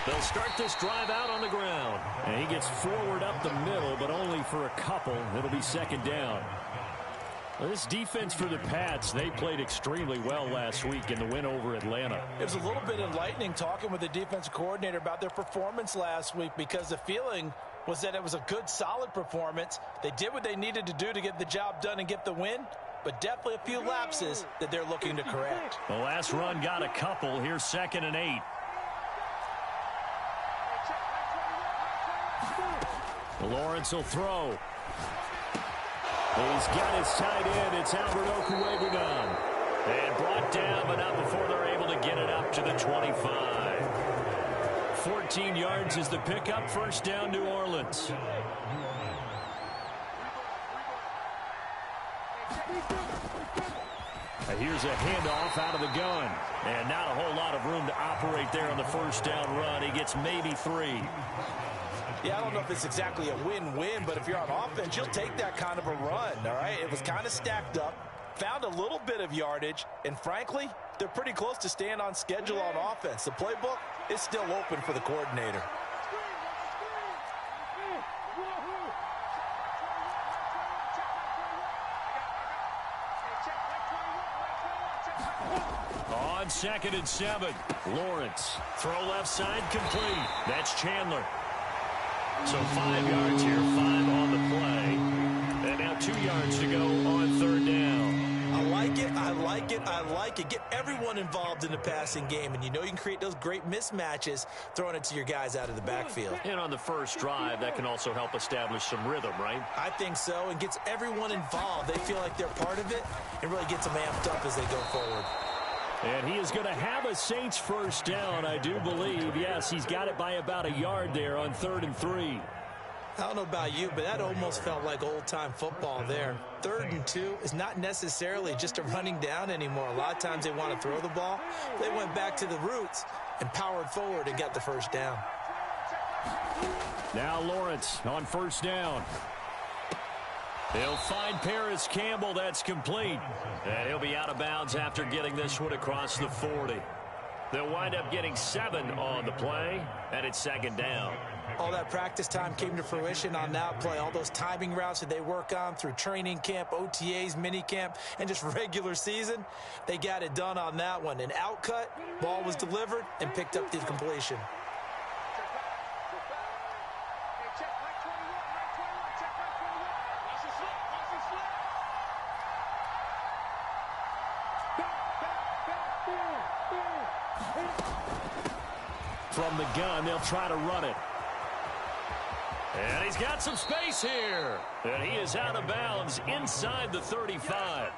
They'll start this drive out on the ground. And he gets forward up the middle, but only for a couple. It'll be second down. Well, this defense for the Pats, they played extremely well last week in the win over Atlanta. It was a little bit enlightening talking with the defensive coordinator about their performance last week, because the feeling was that it was a good, solid performance. They did what they needed to do to get the job done and get the win, but definitely a few lapses that they're looking to correct. The last run got a couple. Here's 2nd and 8. Lawrence will throw. He's got his tight end. It's Albert Okwuegbunam. And brought down, but not before they're able to get it up to the 25. 14 yards is the pickup. First down, New Orleans. Here's a handoff out of the gun. And not a whole lot of room to operate there on the first down run. He gets maybe 3. Yeah, I don't know if it's exactly a win-win, but if you're on offense, you'll take that kind of a run, all right? It was kind of stacked up, found a little bit of yardage, and frankly, they're pretty close to staying on schedule on offense. The playbook is still open for the coordinator. On 2nd and 7, Lawrence. Throw left side, complete. That's Chandler. So 5 yards here, 5 on the play. And now 2 yards to go on 3rd down. I like it, I like it, I like it. Get everyone involved in the passing game, and you know you can create those great mismatches throwing it to your guys out of the backfield. And on the first drive, that can also help establish some rhythm, right? I think so, and gets everyone involved. They feel like they're part of it, and really gets them amped up as they go forward. And he is going to have a Saints first down, I do believe. Yes, he's got it by about a yard there on 3rd and 3. I don't know about you, but that almost felt like old-time football there. 3rd and 2 is not necessarily just a running down anymore. A lot of times they want to throw the ball. They went back to the roots and powered forward and got the first down. Now Lawrence on first down. He'll find Paris Campbell. That's complete. And he'll be out of bounds after getting this one across the 40. They'll wind up getting 7 on the play, and it's second down. All that practice time came to fruition on that play. All those timing routes that they work on through training camp, OTAs, minicamp, and just regular season, they got it done on that one. An outcut, ball was delivered, and picked up the completion. From the gun, they'll try to run it. And he's got some space here. And he is out of bounds inside the 35.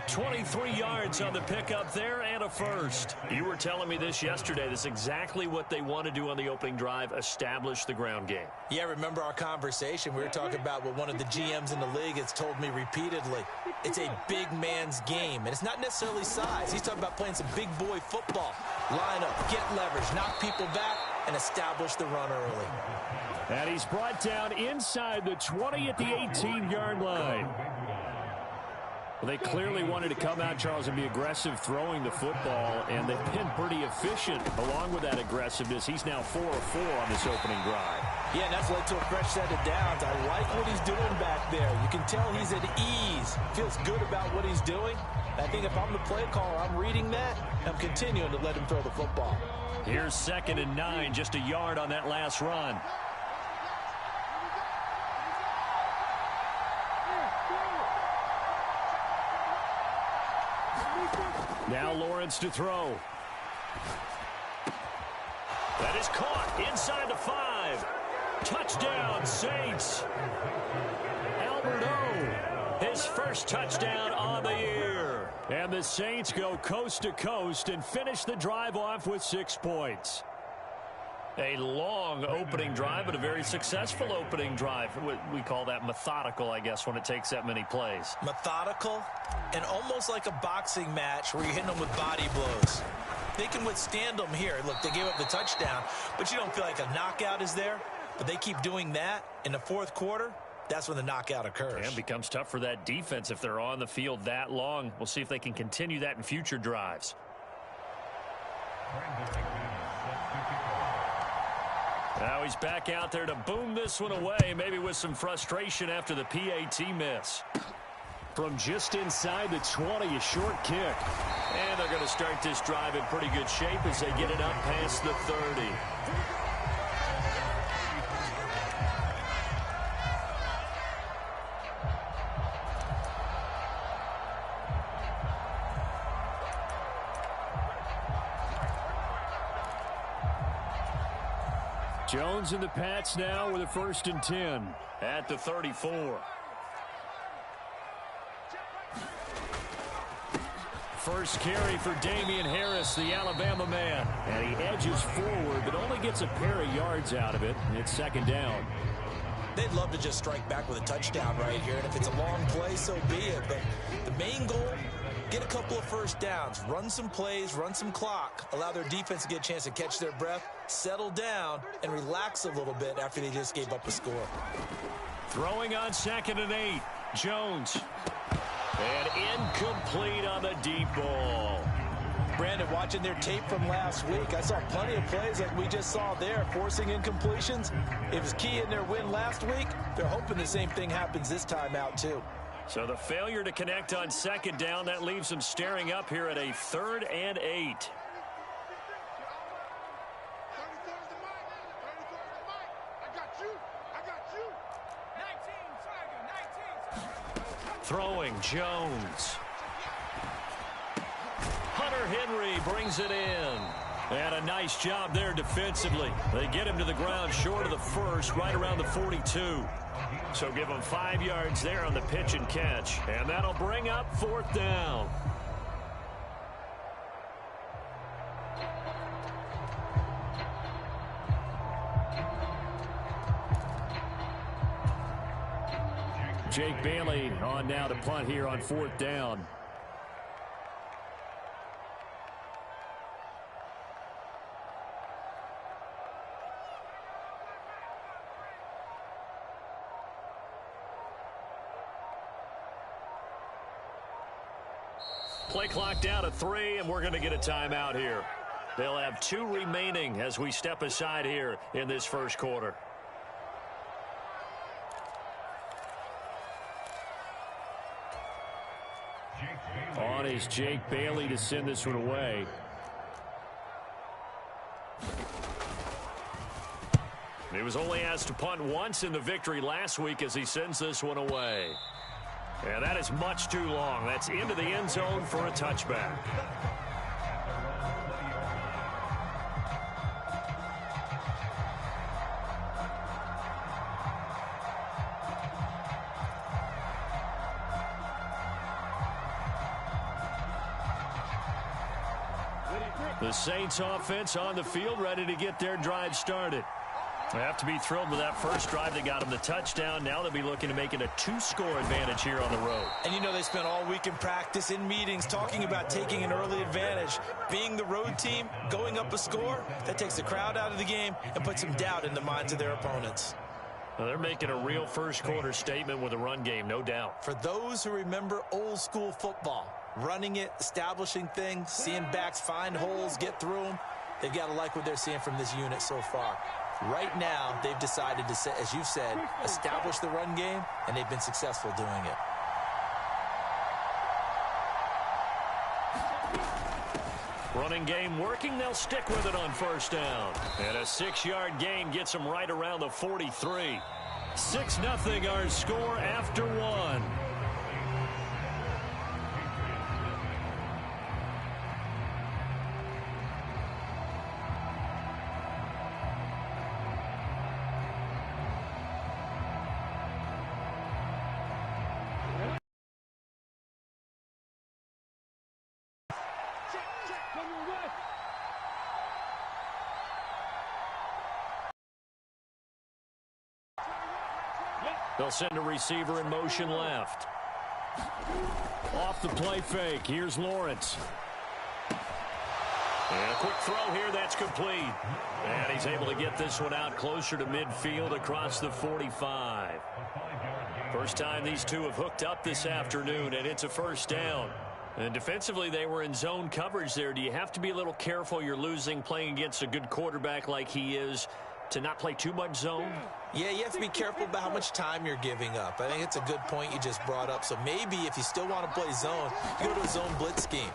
23 yards on the pickup there and a first. You were telling me this yesterday. This is exactly what they want to do on the opening drive, establish the ground game. Yeah, remember our conversation. We were talking about what one of the GMs in the league has told me repeatedly. It's a big man's game, and it's not necessarily size. He's talking about playing some big boy football. Line up, get leverage, knock people back, and establish the run early. And he's brought down inside the 20 at the 18-yard line. Well, they clearly wanted to come out, Charles, and be aggressive throwing the football, and they've been pretty efficient along with that aggressiveness. He's now 4 of 4 on this opening drive. Yeah, and that's led to a fresh set of downs. I like what he's doing back there. You can tell he's at ease, feels good about what he's doing. I think if I'm the play caller, I'm reading that, I'm continuing to let him throw the football. Here's 2nd and 9, just a yard on that last run. Now Lawrence to throw. That is caught inside the 5. Touchdown, Saints. Albert O, his first touchdown on the year. And the Saints go coast to coast and finish the drive off with 6 points. A long opening drive, but a very successful opening drive. We call that methodical, I guess, when it takes that many plays. Methodical and almost like a boxing match where you're hitting them with body blows. They can withstand them here. Look, they gave up the touchdown, but you don't feel like a knockout is there. But they keep doing that in the fourth quarter. that's when the knockout occurs. And becomes tough for that defense if they're on the field that long. We'll see if they can continue that in future drives. Now he's back out there to boom this one away, maybe with some frustration after the PAT miss. From just inside the 20, a short kick. And they're going to start this drive in pretty good shape as they get it up past the 30. Jones and the Pats now with a 1st and 10 at the 34. First carry for Damian Harris, the Alabama man. And he edges forward, but only gets a pair of yards out of it. It's 2nd down. They'd love to just strike back with a touchdown right here. And if it's a long play, so be it. But the main goal, get a couple of 1st downs, run some plays, run some clock, allow their defense to get a chance to catch their breath, settle down, and relax a little bit after they just gave up a score. Throwing on 2nd and 8. Jones. And incomplete on the deep ball. Brandon, watching their tape from last week, I saw plenty of plays like we just saw there, forcing incompletions. It was key in their win last week. They're hoping the same thing happens this time out, too. So the failure to connect on 2nd down, that leaves them staring up here at a 3rd and 8. Throwing, Jones. Hunter Henry brings it in. And a nice job there defensively. They get him to the ground short of the 1st, right around the 42. So give him 5 yards there on the pitch and catch. And that'll bring up 4th down. Jake Bailey on now to punt here on 4th down. Play clock down to 3, and we're going to get a timeout here. They'll have 2 remaining as we step aside here in this 1st quarter. On is Jake Bailey to send this one away. He was only asked to punt once in the victory last week as he sends this one away. And that is much too long. That's into the end zone for a touchback. The Saints offense on the field, ready to get their drive started. They have to be thrilled with that first drive that got them the touchdown. Now they'll be looking to make it a 2-score advantage here on the road. And you know they spent all week in practice, in meetings, talking about taking an early advantage. Being the road team, going up a score, that takes the crowd out of the game and puts some doubt in the minds of their opponents. Well, they're making a real first-quarter statement with a run game, no doubt. For those who remember old-school football, running it, establishing things, seeing backs find holes, get through them, they've got to like what they're seeing from this unit so far. Right now, they've decided to, as you've said, establish the run game, and they've been successful doing it. Running game working. They'll stick with it on 1st down. And a 6-yard gain gets them right around the 43. 6-0 our score after 1. They'll send a receiver in motion left. Off the play fake. Here's Lawrence. And a quick throw here. That's complete. And he's able to get this one out closer to midfield across the 45. First time these two have hooked up this afternoon, and it's a first down. And defensively, they were in zone coverage there. Do you have to be a little careful? You're losing playing against a good quarterback like he is to not play too much zone? Yeah, you have to be careful about how much time you're giving up. I think it's a good point you just brought up. So maybe if you still want to play zone, you go to a zone blitz scheme.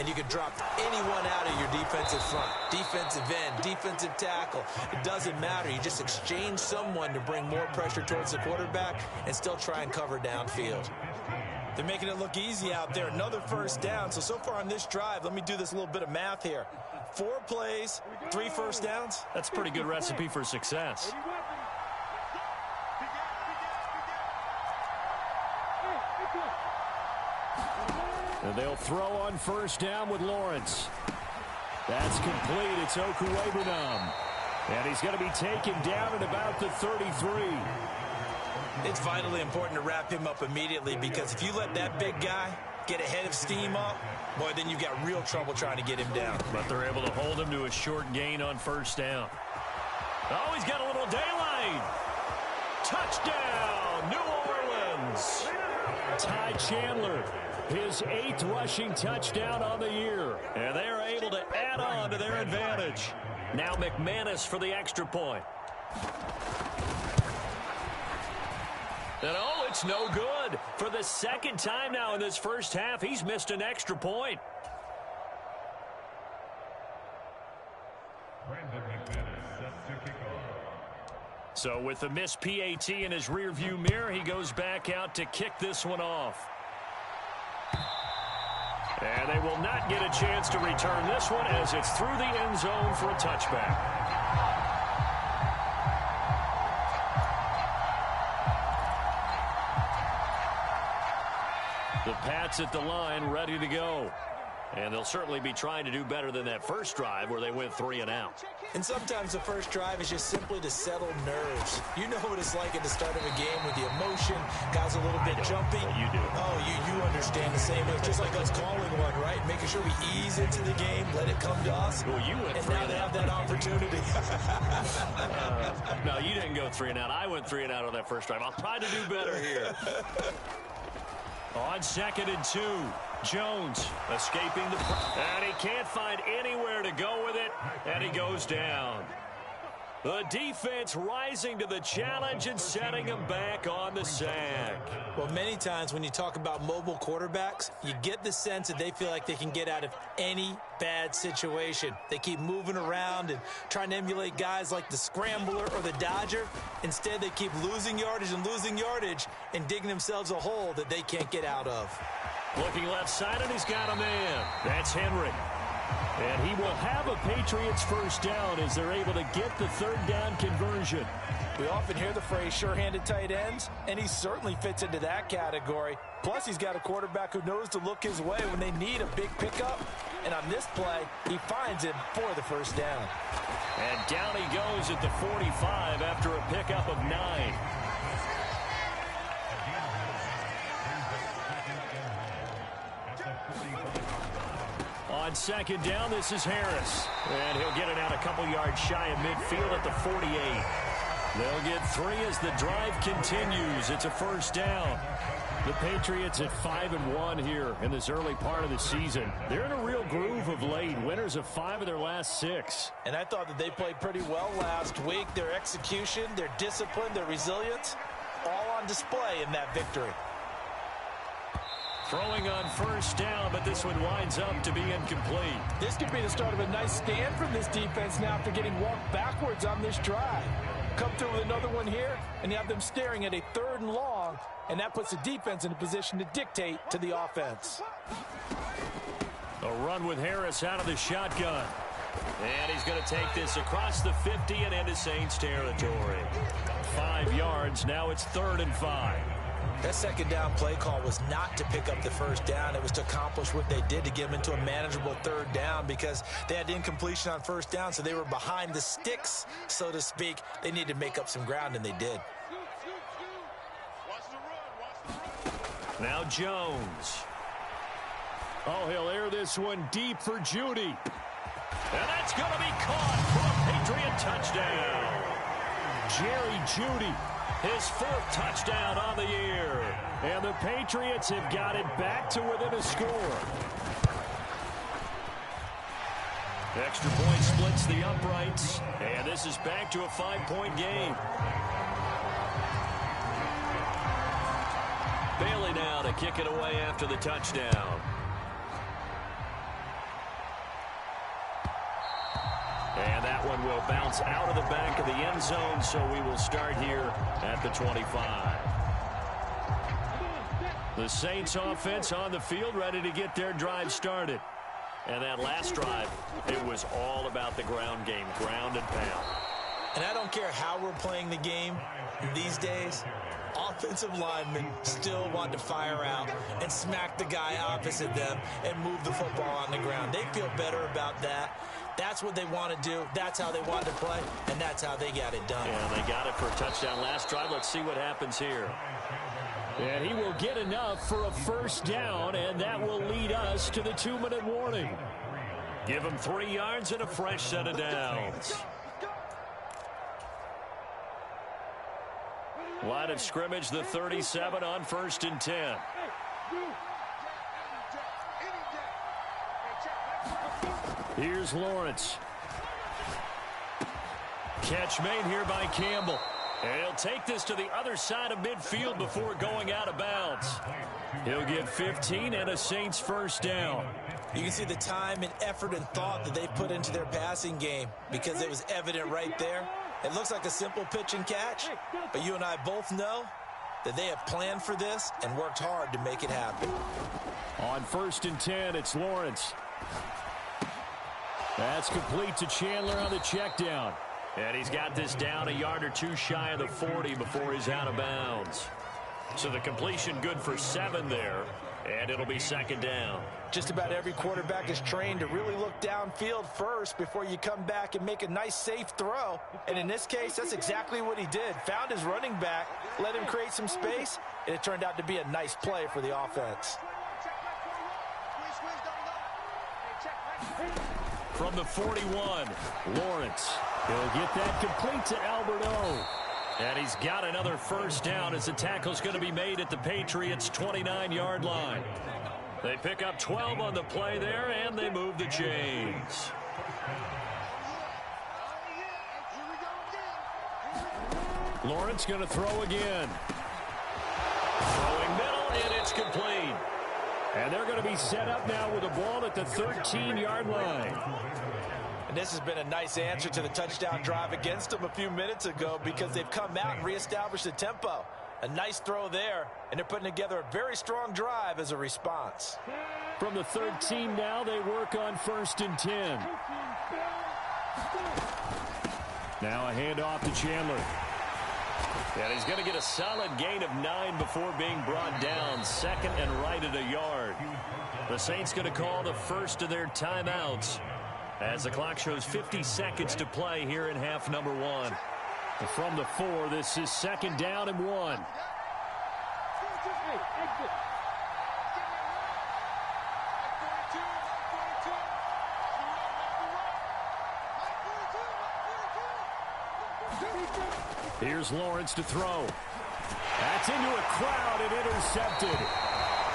And you can drop anyone out of your defensive front. Defensive end, defensive tackle. It doesn't matter. You just exchange someone to bring more pressure towards the quarterback and still try and cover downfield. They're making it look easy out there. Another first down. So far on this drive, let me do this little bit of math here. 4 plays, 3 first downs. That's a pretty good recipe for success. And they'll throw on first down with Lawrence. That's complete. It's Okuwebunam. And he's going to be taken down at about the 33. It's vitally important to wrap him up immediately because if you let that big guy get ahead of steam up, boy, then you've got real trouble trying to get him down. But they're able to hold him to a short gain on first down. Oh, he's got a little daylight. Touchdown, New Orleans. Ty Chandler, his 8th rushing touchdown on the year. And they are able to add on to their advantage. Now McManus for the extra point. And oh, it's no good. For the second time now in this first half, he's missed an extra point. So with the missed PAT in his rearview mirror, he goes back out to kick this one off. And they will not get a chance to return this one as it's through the end zone for a touchback. The Pats at the line ready to go. And they'll certainly be trying to do better than that first drive where they went 3 and out. And sometimes the first drive is just simply to settle nerves. You know what it's like at the start of a game with the emotion, guys a little bit jumpy. You do. Oh, you understand the same. It's just like us calling one, right? Making sure we ease into the game, let it come to us. Well, you went and 3 now and they out. have that opportunity. No, you didn't go 3 and out. I went 3 and out on that first drive. I'll try to do better here. On 2nd and 2. Jones escaping the... And he can't find anywhere to go with it. And he goes down. The defense rising to the challenge and setting him back on the sack. Well, many times when you talk about mobile quarterbacks, you get the sense that they feel like they can get out of any bad situation. They keep moving around and trying to emulate guys like the Scrambler or the Dodger. Instead, they keep losing yardage and digging themselves a hole that they can't get out of. Looking left side, and he's got a man. That's Henry. And he will have a Patriots first down as they're able to get the 3rd down conversion. We often hear the phrase sure-handed tight ends, and he certainly fits into that category. Plus, he's got a quarterback who knows to look his way when they need a big pickup. And on this play, he finds him for the first down. And down he goes at the 45 after a pickup of 9. On 2nd down, this is Harris. And he'll get it out a couple yards shy of midfield at the 48. They'll get 3 as the drive continues. It's a first down. The Patriots at 5-1 here in this early part of the season. They're in a real groove of late. Winners of 5 of their last 6. And I thought that they played pretty well last week. Their execution, their discipline, their resilience, all on display in that victory. Throwing on first down, but this one winds up to be incomplete. This could be the start of a nice stand from this defense now after getting walked backwards on this drive. Come through with another one here, and you have them staring at a 3rd and long, and that puts the defense in a position to dictate to the offense. A run with Harris out of the shotgun. And he's going to take this across the 50 and into Saints territory. 5 yards, now it's 3rd and 5. That 2nd down play call was not to pick up the first down. It was to accomplish what they did to get them into a manageable 3rd down because they had incompletion on first down, so they were behind the sticks, so to speak. They needed to make up some ground, and they did. Now Jones. Oh, he'll air this one deep for Judy. And that's going to be caught for a Patriot touchdown. Jerry Judy His 4th touchdown on the year. And the Patriots have got it back to within a score. Extra point splits the uprights. And this is back to a 5-point game. Bailey now to kick it away after the touchdown. And that one will bounce out of the back of the end zone, so we will start here at the 25. The Saints offense on the field, ready to get their drive started. And that last drive, it was all about the ground game, ground and pound. And I don't care how we're playing the game these days, offensive linemen still want to fire out and smack the guy opposite them and move the football on the ground. They feel better about that. That's what they want to do. That's how they want to play, and that's how they got it done. Yeah, they got it for a touchdown last drive. Let's see what happens here. And he will get enough for a first down, and that will lead us to the 2-minute warning. Give him 3 yards and a fresh set of downs. Line of scrimmage, the 37 on 1st and 10. Here's Lawrence. Catch made here by Campbell. And he'll take this to the other side of midfield before going out of bounds. He'll get 15 and a Saints first down. You can see the time and effort and thought that they put into their passing game because it was evident right there. It looks like a simple pitch and catch, but you and I both know that they have planned for this and worked hard to make it happen. On 1st and 10, it's Lawrence. That's complete to Chandler on the check down. And he's got this down a yard or 2 shy of the 40 before he's out of bounds. So the completion good for 7 there, and it'll be 2nd down. Just about every quarterback is trained to really look downfield first before you come back and make a nice, safe throw. And in this case, that's exactly what he did. Found his running back, let him create some space, and it turned out to be a nice play for the offense. From the 41, Lawrence. He'll get that complete to Albert O. And he's got another first down as the tackle's going to be made at the Patriots' 29-yard line. They pick up 12 on the play there, and they move the chains. Lawrence going to throw again. Throwing middle, and it's complete. And they're going to be set up now with a ball at the 13-yard line. And this has been a nice answer to the touchdown drive against them a few minutes ago because they've come out and reestablished the tempo. A nice throw there, and they're putting together a very strong drive as a response. From the 13 now, they work on 1st and 10. Now a handoff to Chandler. And he's going to get a solid gain of 9 before being brought down. 2nd and right at a yard. The Saints going to call the first of their timeouts as the clock shows 50 seconds to play here in half number 1. From the 4, this is 2nd down and 1. Here's Lawrence to throw. That's into a crowd and intercepted.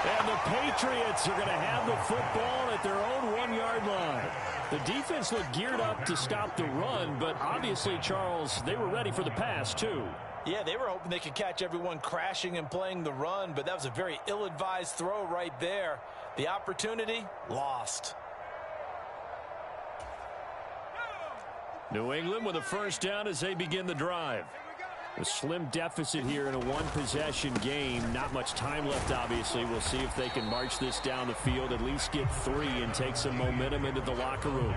And the Patriots are going to have the football at their own 1-yard line. The defense looked geared up to stop the run, but obviously, Charles, they were ready for the pass, too. Yeah, they were hoping they could catch everyone crashing and playing the run, but that was a very ill-advised throw right there. The opportunity, lost. New England with a first down as they begin the drive. A slim deficit here in a one-possession game. Not much time left, obviously. We'll see if they can march this down the field, at least get 3 and take some momentum into the locker room.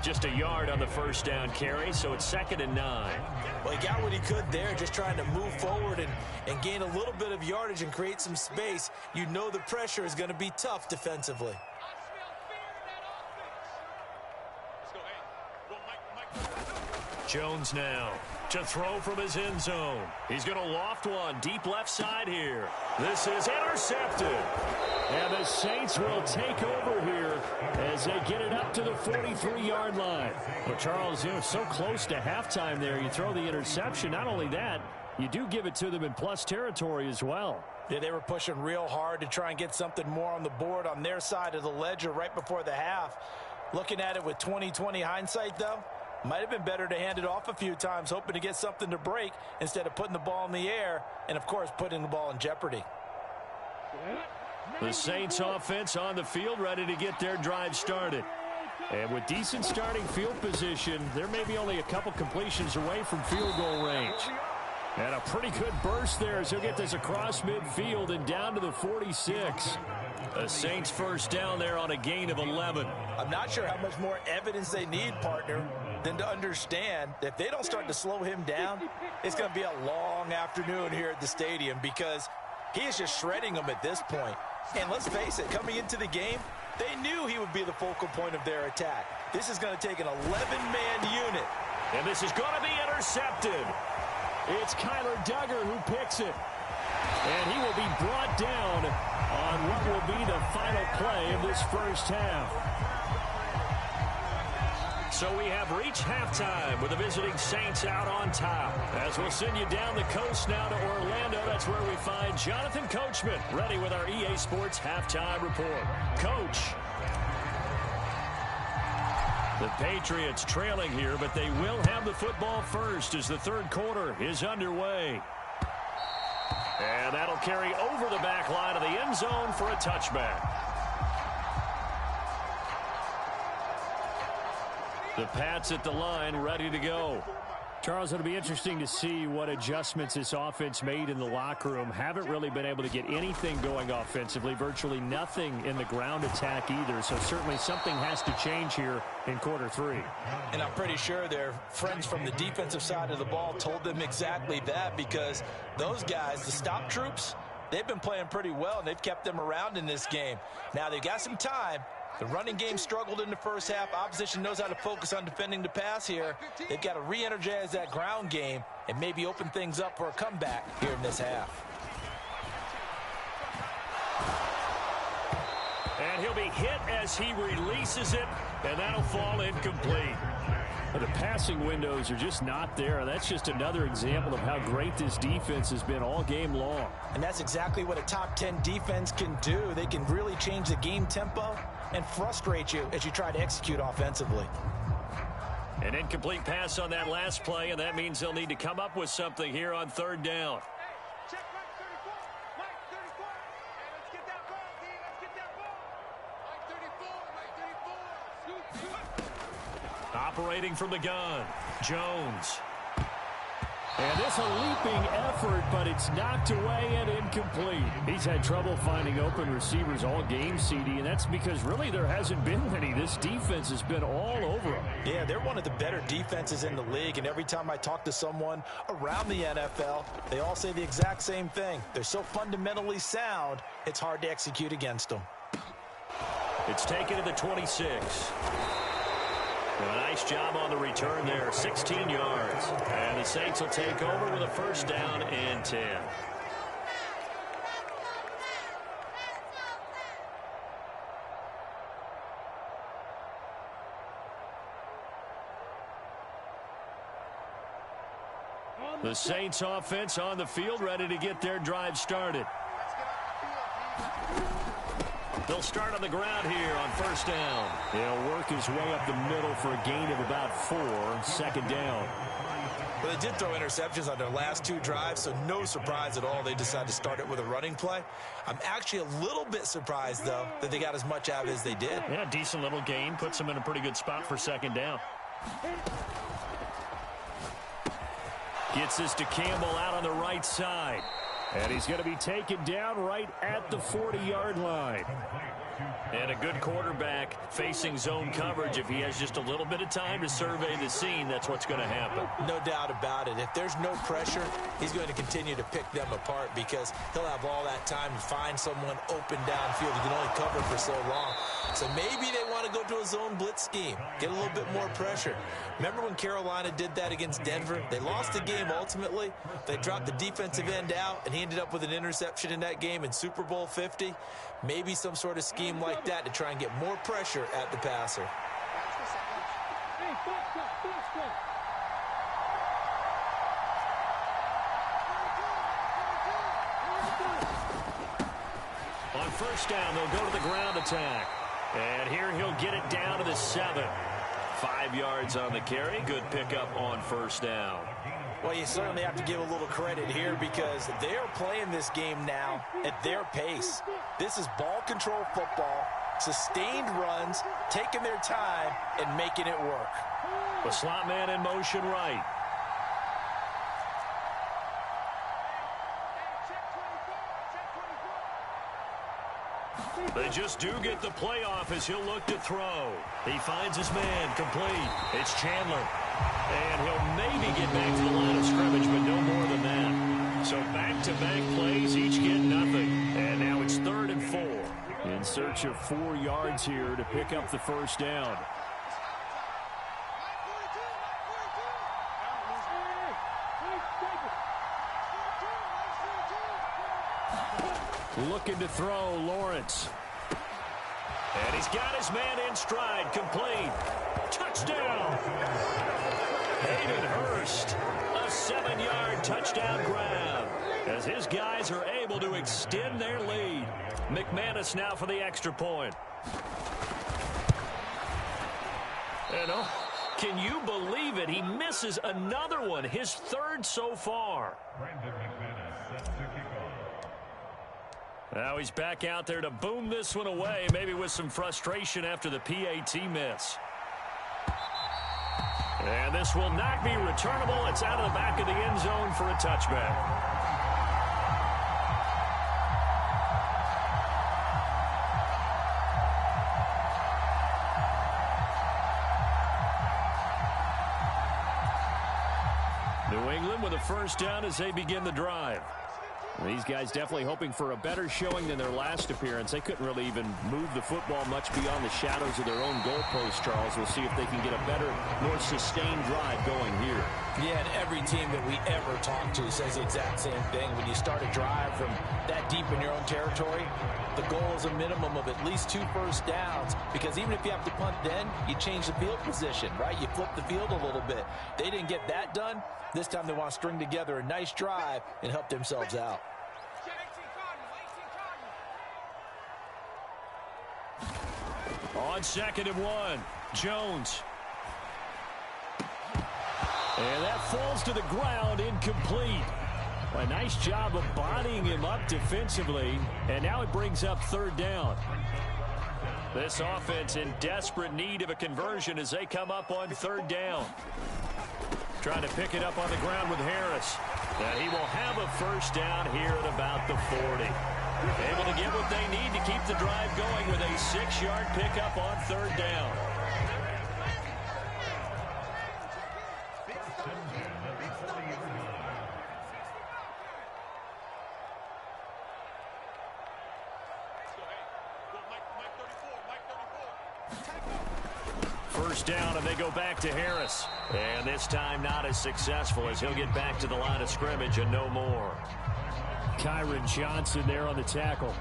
Just a yard on the first down carry, so it's 2nd and 9. Well, he got what he could there, just trying to move forward and gain a little bit of yardage and create some space. You know the pressure is going to be tough defensively. Jones now to throw from his end zone. He's going to loft one deep left side here. This is intercepted. And the Saints will take over here as they get it up to the 43-yard line. Well, Charles, so close to halftime there. You throw the interception. Not only that, you do give it to them in plus territory as well. Yeah, they were pushing real hard to try and get something more on the board on their side of the ledger right before the half. Looking at it with 20/20 hindsight, though, might have been better to hand it off a few times, hoping to get something to break instead of putting the ball in the air and, of course, putting the ball in jeopardy. The Saints offense on the field, ready to get their drive started. And with decent starting field position, they're maybe only a couple completions away from field goal range. And a pretty good burst there as he'll get this across midfield and down to the 46. The Saints first down there on a gain of 11. I'm not sure how much more evidence they need, partner, than to understand that if they don't start to slow him down, it's going to be a long afternoon here at the stadium because he is just shredding them at this point. And let's face it, coming into the game, they knew he would be the focal point of their attack. This is going to take an 11-man unit. And this is going to be intercepted. It's Kyler Duggar who picks it. And he will be brought down on what will be the final play of this first half. So we have reached halftime with the visiting Saints out on top. As we'll send you down the coast now to Orlando, that's where we find Jonathan Coachman ready with our EA Sports halftime report. Coach. The Patriots trailing here, but they will have the football first as the third quarter is underway. And that'll carry over the back line of the end zone for a touchback. The Pats at the line, ready to go. Charles, it'll be interesting to see what adjustments this offense made in the locker room. Haven't really been able to get anything going offensively, virtually nothing in the ground attack either. So certainly something has to change here in quarter three. And I'm pretty sure their friends from the defensive side of the ball told them exactly that because those guys, the stop troops, they've been playing pretty well and they've kept them around in this game. Now they've got some time. The running game struggled in the first half. Opposition knows how to focus on defending the pass here. They've got to re-energize that ground game and maybe open things up for a comeback here in this half. And he'll be hit as he releases it, and that'll fall incomplete. But the passing windows are just not there. That's just another example of how great this defense has been all game long. And that's exactly what a top 10 defense can do. They can really change the game tempo and frustrate you as you try to execute offensively. An incomplete pass on that last play, and that means they'll need to come up with something here on third down. Operating from the gun, Jones. And this a leaping effort, but it's knocked away and incomplete. He's had trouble finding open receivers all game, CD, and that's because really there hasn't been many. This defense has been all over them. Yeah, they're one of the better defenses in the league, and every time I talk to someone around the NFL, they all say the exact same thing. They're so fundamentally sound, it's hard to execute against them. It's taken to the 26. A nice job on the return there, 16 yards. And the Saints will take over with a first down and 10. The Saints offense on the field, ready to get their drive started. They'll start on the ground here on first down. He'll work his way up the middle for a gain of about 4, second down. Well, they did throw interceptions on their last two drives, so no surprise at all they decided to start it with a running play. I'm actually a little bit surprised, though, that they got as much out of it as they did. Yeah, decent little gain. Puts them in a pretty good spot for second down. Gets this to Campbell out on the right side. And he's going to be taken down right at the 40-yard line. And a good quarterback facing zone coverage. If he has just a little bit of time to survey the scene, that's what's going to happen. No doubt about it. If there's no pressure, he's going to continue to pick them apart because he'll have all that time to find someone open downfield. He can only cover for so long. So maybe they want to go to a zone blitz scheme, get a little bit more pressure. Remember when Carolina did that against Denver? They lost the game ultimately. They dropped the defensive end out, and he ended up with an interception in that game in Super Bowl 50. Maybe some sort of scheme like that to try and get more pressure at the passer. first down. They'll go to the ground attack. And here he'll get it down to the 7. 5 yards on the carry. Good pickup on first down. Well, you certainly have to give a little credit here because they are playing this game now at their pace. This is ball control football, sustained runs, taking their time, and making it work. The slot man in motion right. They just do get the play off as he'll look to throw. He finds his man complete. It's Chandler. And he'll maybe get back to the line of scrimmage, but no more than that. So back-to-back plays, each get nothing. And now it's 3rd and 4. In search of 4 yards here to pick up the first down. Looking to throw, Lawrence. And he's got his man in stride, complete. Touchdown! Hayden Hurst, a 7-yard touchdown grab. As his guys are able to extend their lead. McManus now for the extra point. And can you believe it? He misses another one, his 3rd so far. Now he's back out there to boom this one away, maybe with some frustration after the PAT miss. And this will not be returnable. It's out of the back of the end zone for a touchback. New England with a first down as they begin the drive. These guys definitely hoping for a better showing than their last appearance. They couldn't really even move the football much beyond the shadows of their own goalpost, Charles. We'll see if they can get a better, more sustained drive going here. Yeah, and every team that we ever talk to says the exact same thing. When you start a drive from that deep in your own territory, the goal is a minimum of at least 2 first downs, because even if you have to punt then, you change the field position, right? You flip the field a little bit. They didn't get that done. This time they want to string together a nice drive and help themselves out. On 2nd and 1, Jones. And that falls to the ground, incomplete. A nice job of bodying him up defensively, and now it brings up 3rd down. This offense in desperate need of a conversion as they come up on 3rd down. Trying to pick it up on the ground with Harris. And he will have a first down here at about the 40. Able to get what they need to keep the drive going with a 6-yard pickup on 3rd down. First down, and they go back to Harris. And this time not as successful as he'll get back to the line of scrimmage and no more. Kyron Johnson there on the tackle.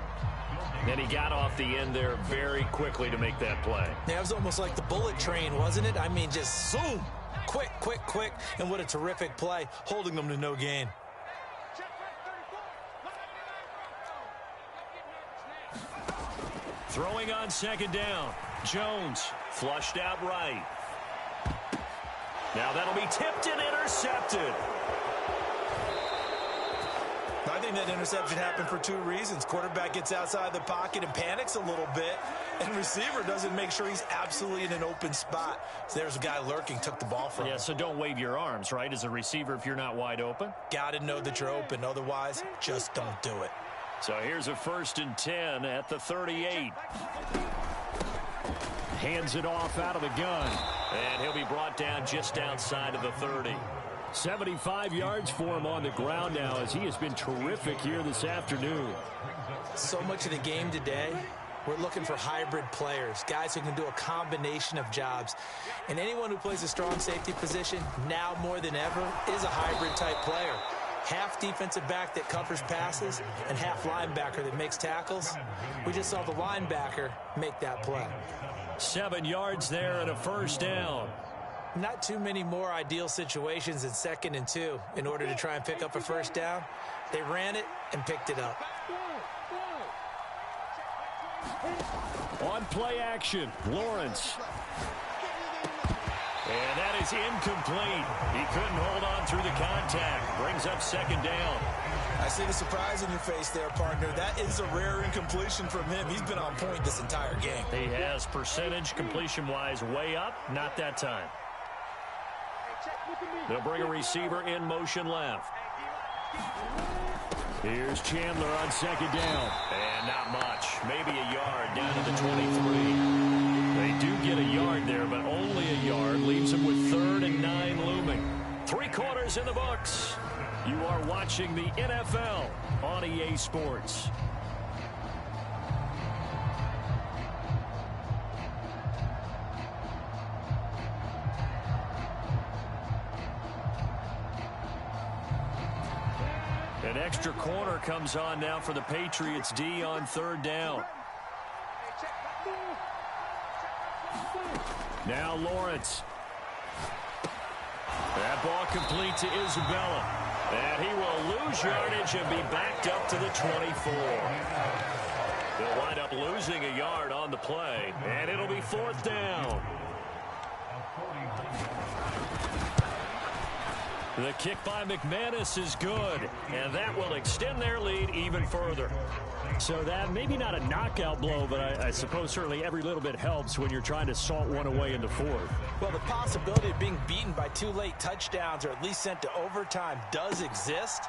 And he got off the end there very quickly to make that play. Yeah, it was almost like the bullet train, wasn't it? I mean, just zoom. Quick, quick, quick. And what a terrific play, holding them to no gain. Throwing on 2nd down. Jones flushed out right. Now that'll be tipped and intercepted. I think that interception happened for 2 reasons. Quarterback gets outside the pocket and panics a little bit, and receiver doesn't make sure he's absolutely in an open spot. So there's a guy lurking, took the ball from him. Yeah, so don't wave your arms, right, as a receiver if you're not wide open. Got to know that you're open. Otherwise, just don't do it. So here's a 1st and 10 at the 38. Hands it off out of the gun. And he'll be brought down just outside of the 30. 75 yards for him on the ground now as he has been terrific here this afternoon. So much of the game today, we're looking for hybrid players, guys who can do a combination of jobs. And anyone who plays a strong safety position, now more than ever, is a hybrid type player. Half defensive back that covers passes and half linebacker that makes tackles. We just saw the linebacker make that play. 7 yards there and a first down. Not too many more ideal situations in 2nd and 2 in order to try and pick up a first down. They ran it and picked it up. On play action, Lawrence. And that is incomplete. He couldn't hold on through the contact. Brings up second down. I see the surprise in your face there, partner. That is a rare incompletion from him. He's been on point this entire game. He has percentage completion-wise way up. Not that time. They'll bring a receiver in motion left. Here's Chandler on second down. And not much. Maybe a yard down to the 23. They do get a yard there, but only a yard. Leaves them with 3rd and 9 looming. 3 quarters in the books. You are watching the NFL on EA Sports. An extra corner comes on now for the Patriots D on 3rd down. Now Lawrence. That ball complete to Isabella. And he will lose yardage and be backed up to the 24. They'll wind up losing a yard on the play, and it'll be 4th down. The kick by McManus is good, and that will extend their lead even further. So that maybe not a knockout blow, but I suppose certainly every little bit helps when you're trying to salt one away in the 4th. Well, the possibility of being beaten by 2 late touchdowns or at least sent to overtime does exist.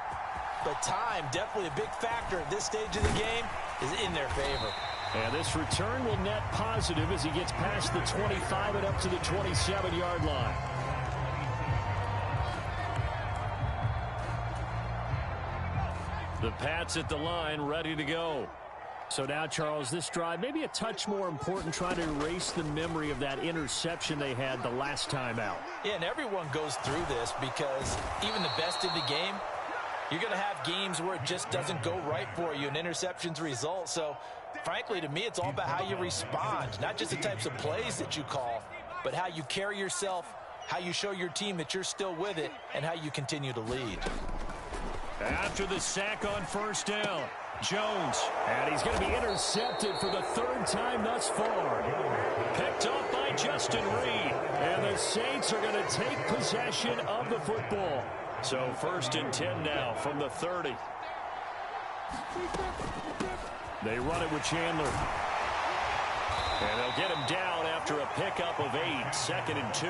But time, definitely a big factor at this stage of the game, is in their favor. And this return will net positive as he gets past the 25 and up to the 27-yard line. The Pats at the line, ready to go. So now, Charles, this drive maybe a touch more important, trying to erase the memory of that interception they had the last time out. Yeah, and everyone goes through this because even the best in the game, you're going to have games where it just doesn't go right for you and interceptions result. So, frankly, to me, it's all about how you respond, not just the types of plays that you call, but how you carry yourself, how you show your team that you're still with it, and how you continue to lead. After the sack on 1st down, Jones, and he's going to be intercepted for the 3rd time thus far. Picked up by Justin Reed, and the Saints are going to take possession of the football. So 1st and 10 now from the 30. They run it with Chandler. And they'll get him down after a pickup of 8, 2nd and 2.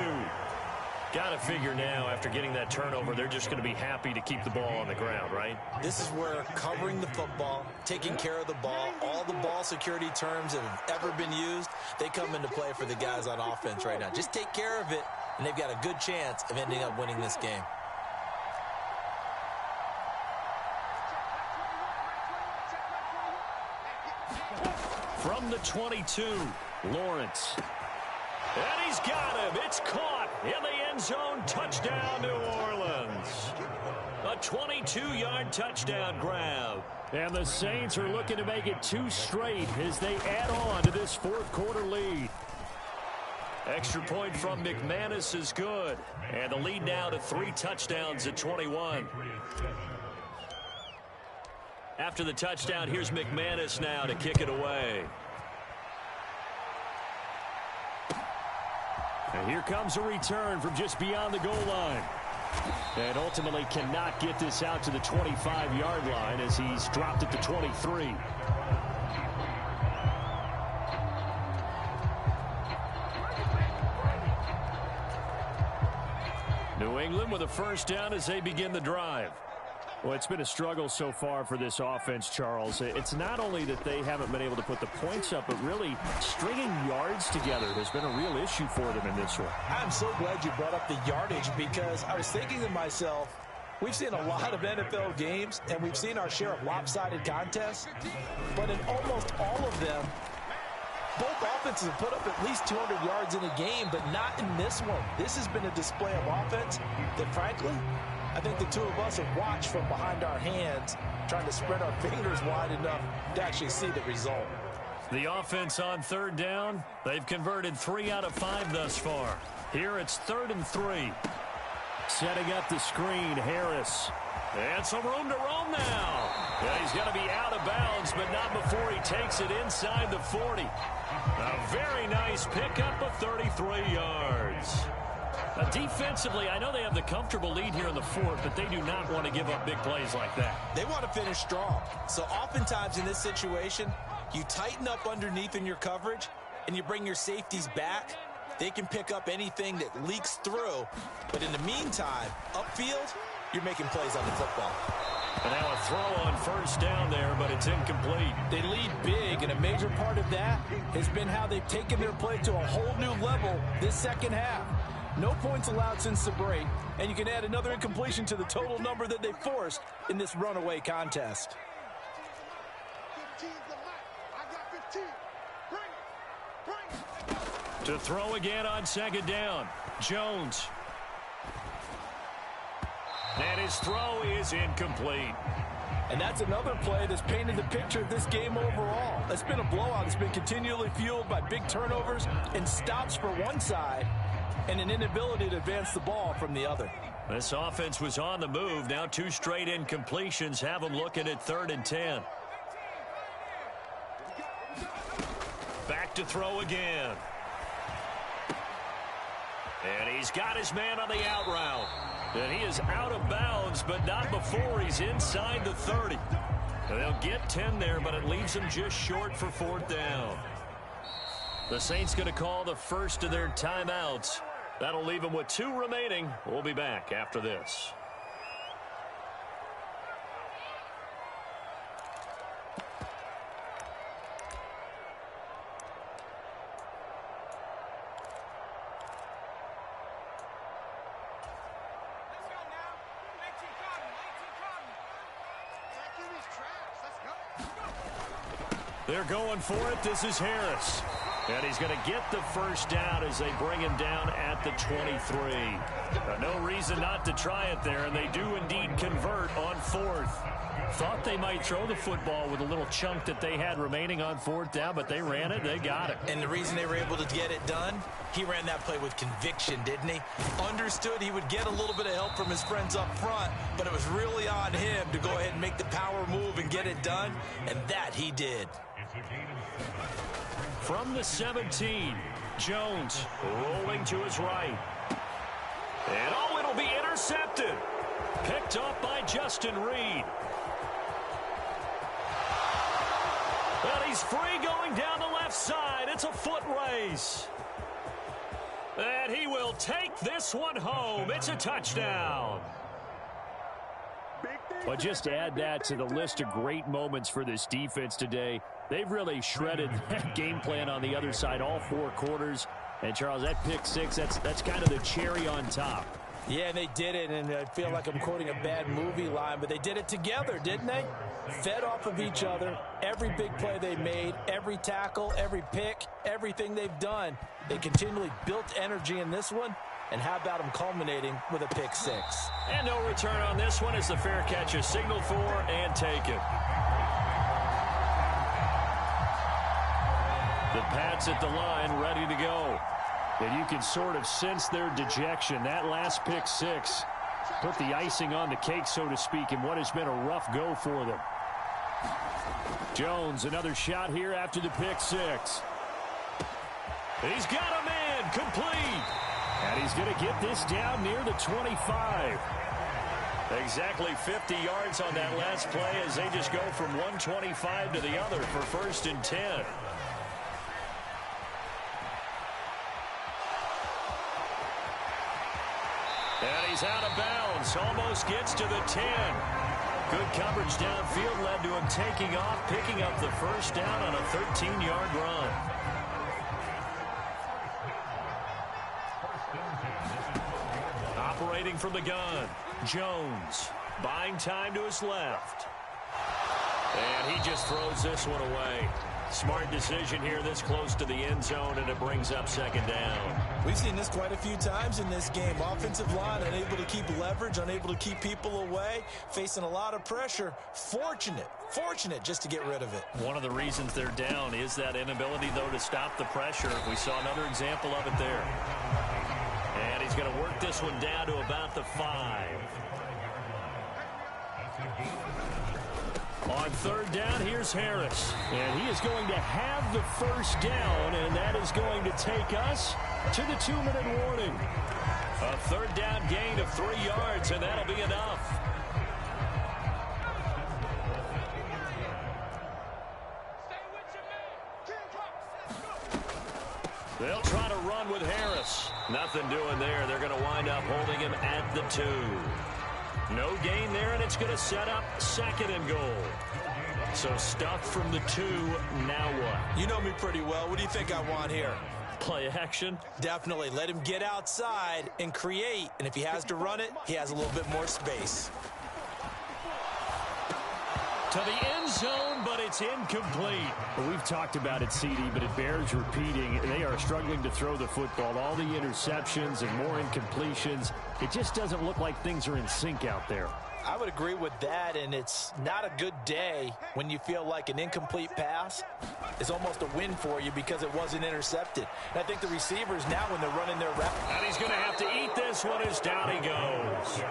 Got to figure now, after getting that turnover, they're just going to be happy to keep the ball on the ground, right? This is where covering the football, taking care of the ball, all the ball security terms that have ever been used, they come into play for the guys on offense right now. Just take care of it, and they've got a good chance of ending up winning this game. From the 22, Lawrence. And he's got him. It's caught in the end zone. Touchdown, New Orleans. A 22-yard touchdown grab. And the Saints are looking to make it 2 straight as they add on to this 4th quarter lead. Extra point from McManus is good. And the lead now to 3 touchdowns at 21. After the touchdown, here's McManus now to kick it away. And here comes a return from just beyond the goal line. And ultimately cannot get this out to the 25-yard line as he's dropped it to 23. New England with a 1st down as they begin the drive. Well, it's been a struggle so far for this offense, Charles. It's not only that they haven't been able to put the points up, but really stringing yards together has been a real issue for them in this one. I'm so glad you brought up the yardage because I was thinking to myself, we've seen a lot of NFL games, and we've seen our share of lopsided contests, but in almost all of them, both offenses have put up at least 200 yards in a game, but not in this one. This has been a display of offense that, frankly, I think the two of us have watched from behind our hands, trying to spread our fingers wide enough to actually see the result. The offense on 3rd down, they've converted 3 out of 5 thus far. Here it's 3rd and 3. Setting up the screen, Harris. And some room to roam now. Yeah, he's going to be out of bounds, but not before he takes it inside the 40. A very nice pickup of 33 yards. Defensively, I know they have the comfortable lead here in the fourth, but they do not want to give up big plays like that. They want to finish strong. So oftentimes in this situation, you tighten up underneath in your coverage, and you bring your safeties back. They can pick up anything that leaks through. But in the meantime, upfield, you're making plays on the football. And now a throw on first down there, but it's incomplete. They lead big, and a major part of that has been how they've taken their play to a whole new level this second half. No points allowed since the break, and you can add another incompletion to the total number that they forced in this runaway contest. 15's the line. I got 15. Bring it. To throw again on second down, Jones. And his throw is incomplete. And that's another play that's painted the picture of this game overall. It's been a blowout. It's been continually fueled by big turnovers and stops for one side and an inability to advance the ball from the other. This offense was on the move. Now 2 straight incompletions have them looking at 3rd and 10. Back to throw again. And he's got his man on the out route. And he is out of bounds, but not before he's inside the 30. And they'll get 10 there, but it leaves them just short for 4th down. The Saints going to call the first of their timeouts. That'll leave them with 2 remaining. We'll be back after this. They're going for it. This is Harris. And he's going to get the first down as they bring him down at the 23. No reason not to try it there, and they do indeed convert on 4th. Thought they might throw the football with a little chunk that they had remaining on 4th down, but they ran it. They got it. And the reason they were able to get it done, he ran that play with conviction, didn't he? Understood he would get a little bit of help from his friends up front, but it was really on him to go ahead and make the power move and get it done, and that he did. From the 17, Jones rolling to his right. And oh, it'll be intercepted. Picked off by Justin Reed. Well, he's free going down the left side. It's a foot race. And he will take this one home. It's a touchdown. But just to add that to the list of great moments for this defense today, they've really shredded that game plan on the other side all 4 quarters. And, Charles, that pick 6, that's kind of the cherry on top. Yeah, and they did it, and I feel like I'm quoting a bad movie line, but they did it together, didn't they? Fed off of each other, every big play they made, every tackle, every pick, everything they've done. They continually built energy in this one, and how about them culminating with a pick 6? And no return on this one as the fair catch is signaled for and taken. The Pats at the line ready to go. And you can sort of sense their dejection. That last pick 6 put the icing on the cake, so to speak, in what has been a rough go for them. Jones, another shot here after the pick 6. He's got a man, complete. And he's going to get this down near the 25. Exactly 50 yards on that last play as they just go from 125 to the other for 1st and 10. And he's out of bounds. Almost gets to the 10. Good coverage downfield led to him taking off, picking up the first down on a 13-yard run. Operating from the gun, Jones buying time to his left. And he just throws this one away. Smart decision here this close to the end zone, and it brings up 2nd down. We've seen this quite a few times in this game. Offensive line unable to keep leverage, unable to keep people away, facing a lot of pressure. Fortunate just to get rid of it. One of the reasons they're down is that inability, though, to stop the pressure. We saw another example of it there. And he's going to work this one down to about the 5. On third down, here's Harris. And he is going to have the first down, and that is going to take us to the 2-minute warning. A third down gain of 3 yards, and that'll be enough. They'll try to run with Harris. Nothing doing there. They're going to wind up holding him at the 2. No gain there, and it's going to set up 2nd and goal. So stuff from the 2. Now what? You know me pretty well. What do you think I want here? Play action? Definitely. Let him get outside and create. And if he has to run it, he has a little bit more space. To the end zone, but it's incomplete. Well, we've talked about it, CD, but it bears repeating. They are struggling to throw the football. All the interceptions and more incompletions. It just doesn't look like things are in sync out there. I would agree with that, and it's not a good day when you feel like an incomplete pass is almost a win for you because it wasn't intercepted. And I think the receivers now, when they're running their route. And he's going to have to eat this one as down he goes.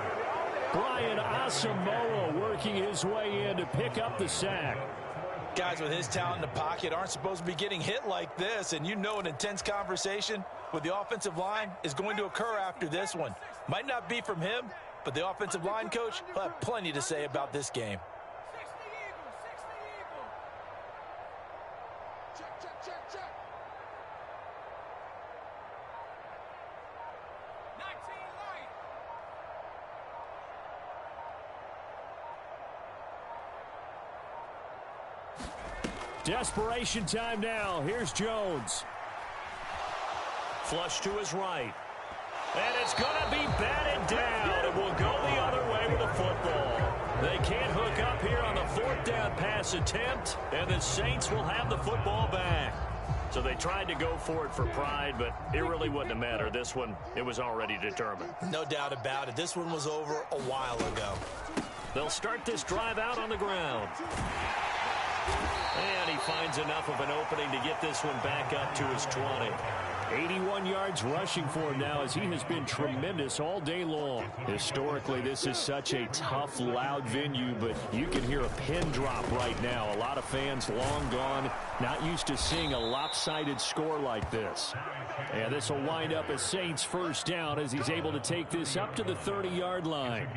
Brian Asamoah working his way in to pick up the sack. Guys with his talent in the pocket aren't supposed to be getting hit like this, and you know an intense conversation with the offensive line is going to occur after this one. Might not be from him, but the offensive line coach will have plenty to say about this game. Check, check, check, check. Desperation time now. Here's Jones. Flush to his right. And it's going to be batted down. It will go the other way with the football. They can't hook up here on the 4th down pass attempt, and the Saints will have the football back. So they tried to go for it for pride, but it really wouldn't have mattered. This one, it was already determined. No doubt about it. This one was over a while ago. They'll start this drive out on the ground. And he finds enough of an opening to get this one back up to his 20. 81 yards rushing for him now as he has been tremendous all day long. Historically, this is such a tough, loud venue, but you can hear a pin drop right now. A lot of fans long gone, not used to seeing a lopsided score like this. And this will wind up as Saints first down as he's able to take this up to the 30-yard line.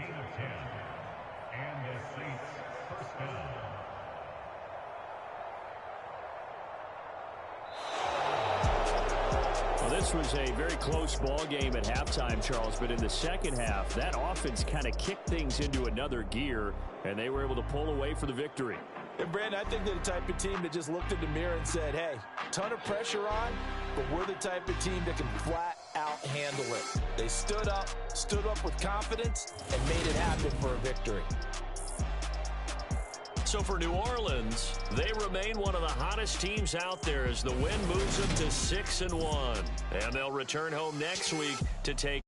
This was a very close ball game at halftime, Charles, but in the second half, that offense kind of kicked things into another gear, and they were able to pull away for the victory. And, Brandon, I think they're the type of team that just looked in the mirror and said, hey, ton of pressure on, but we're the type of team that can flat out handle it. They stood up with confidence, and made it happen for a victory. So for New Orleans, they remain one of the hottest teams out there as the win moves them to 6-1. And they'll return home next week to take